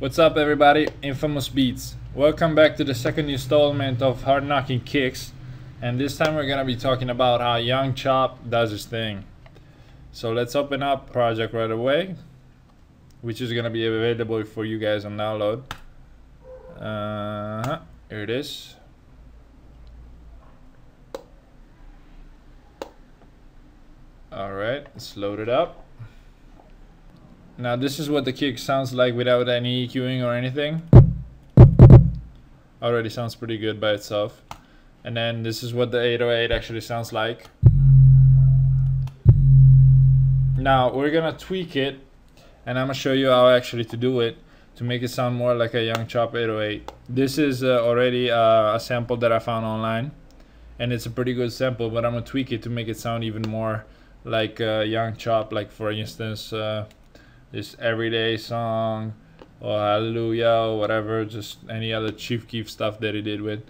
What's up everybody, Infamous Beats. Welcome back to the second installment of HardKnockin Kicks, and this time we're gonna be talking about how Young Chop does his thing. So let's open up project right away, which is gonna be available for you guys on download. Here it is. Alright, let's load it up. Now this is what the kick sounds like without any EQing or anything. Already sounds pretty good by itself. And then this is what the 808 actually sounds like. Now we're gonna tweak it, and I'm gonna show you how actually to do it to make it sound more like a Young Chop 808. This is already a sample that I found online, and it's a pretty good sample, but I'm gonna tweak it to make it sound even more like Young Chop. Like for instance, this Everyday song or Hallelujah or whatever, just any other Chief Keef stuff that he did with.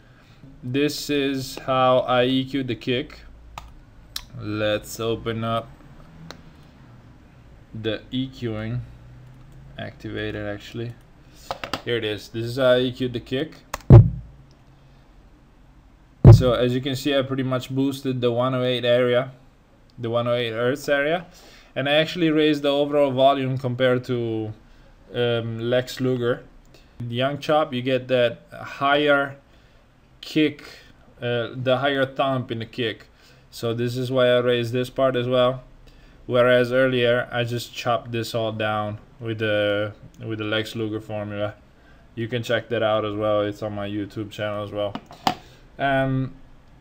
This is how I EQ'd the kick. Let's open up the EQing, activate it actually. Here it is. This is how I EQ'd the kick. So as you can see, I pretty much boosted the 108 area, the 108 Hertz area. And I actually raised the overall volume compared to Lex Luger. The Young Chop, you get that higher kick, the higher thump in the kick. So this is why I raised this part as well. Whereas earlier, I just chopped this all down with the Lex Luger formula. You can check that out as well. It's on my YouTube channel as well.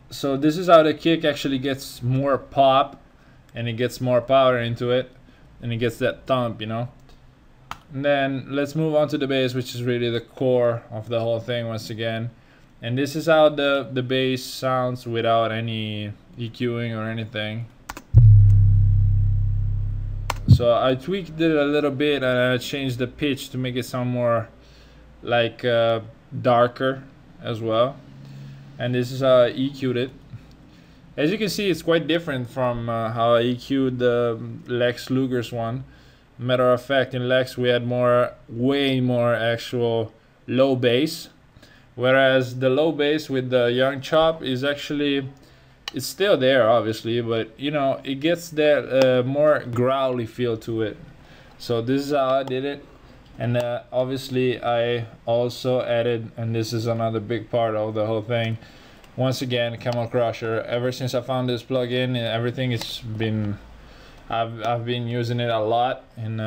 So this is how the kick actually gets more pop, and it gets more power into it, and it gets that thump, you know. And then let's move on to the bass, which is really the core of the whole thing once again. And this is how the bass sounds without any EQing or anything. So I tweaked it a little bit, and I changed the pitch to make it sound more like darker as well. And this is how I EQ'd it. As you can see, it's quite different from how I EQ'd the Lex Luger's one. Matter of fact, in Lex we had way more actual low bass, whereas the low bass with the Young Chop is actually, it's still there obviously, but you know, it gets that more growly feel to it. So this is how I did it. And obviously I also added, and this is another big part of the whole thing, once again, Camel Crusher. Ever since I found this plugin, everything has been, I've been using it a lot, and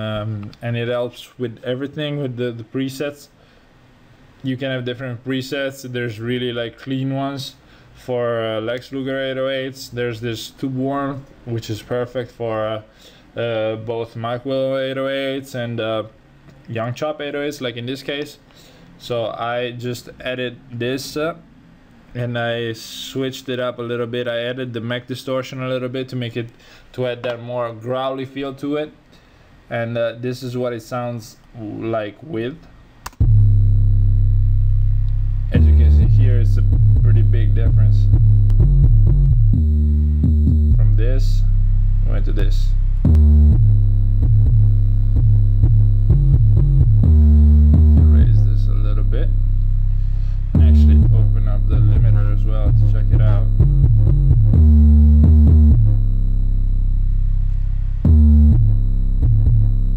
it helps with everything with the presets. You can have different presets. There's really like clean ones for Lex Luger 808s. There's this Tube Worm, which is perfect for both Mike Willow 808s and Young Chop 808s, like in this case. So I just added this and I switched it up a little bit. I added the Mac distortion a little bit to make it, to add that more growly feel to it. And this is what it sounds like with. As you can see here, it's a pretty big difference from this going to this. Raise this a little bit. Actually open up the limiter as well to check it out.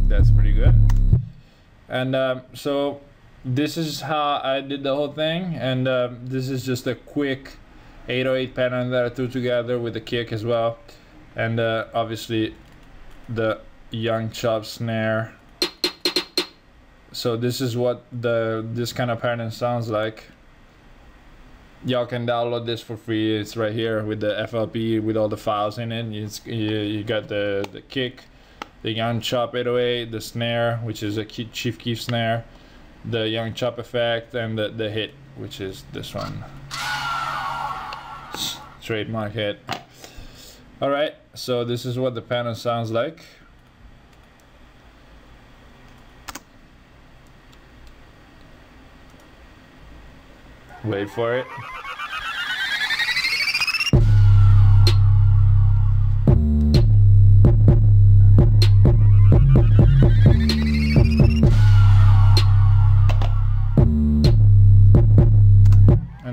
That's pretty good. And so this is how I did the whole thing, and this is just a quick 808 pattern that I threw together with the kick as well, and obviously the Young Chop snare. So this is what this kind of pattern sounds like. Y'all can download this for free. It's right here with the FLP with all the files in it. You got the kick, the Young Chop 808, the snare, which is a Chief Keef snare, the Young Chop effect, and the hit, which is this one. Trademark hit. Alright, so this is what the pattern sounds like. Wait for it.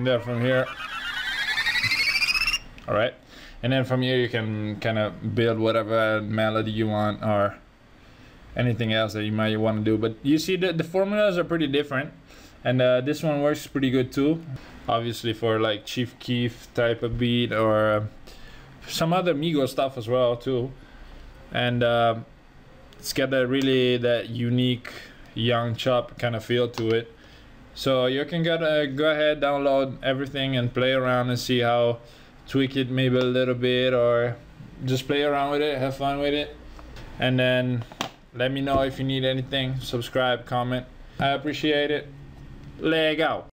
there from here. All right, and then from here you can kind of build whatever melody you want or anything else that you might want to do. But you see that the formulas are pretty different, and this one works pretty good too, obviously for like Chief Keef type of beat or some other Migos stuff as well too. And it's got that really that unique young chop kind of feel to it. So you can go ahead, download everything and play around and see how, tweak it maybe a little bit, or just play around with it, have fun with it. And then let me know if you need anything. Subscribe, comment. I appreciate it. Legal.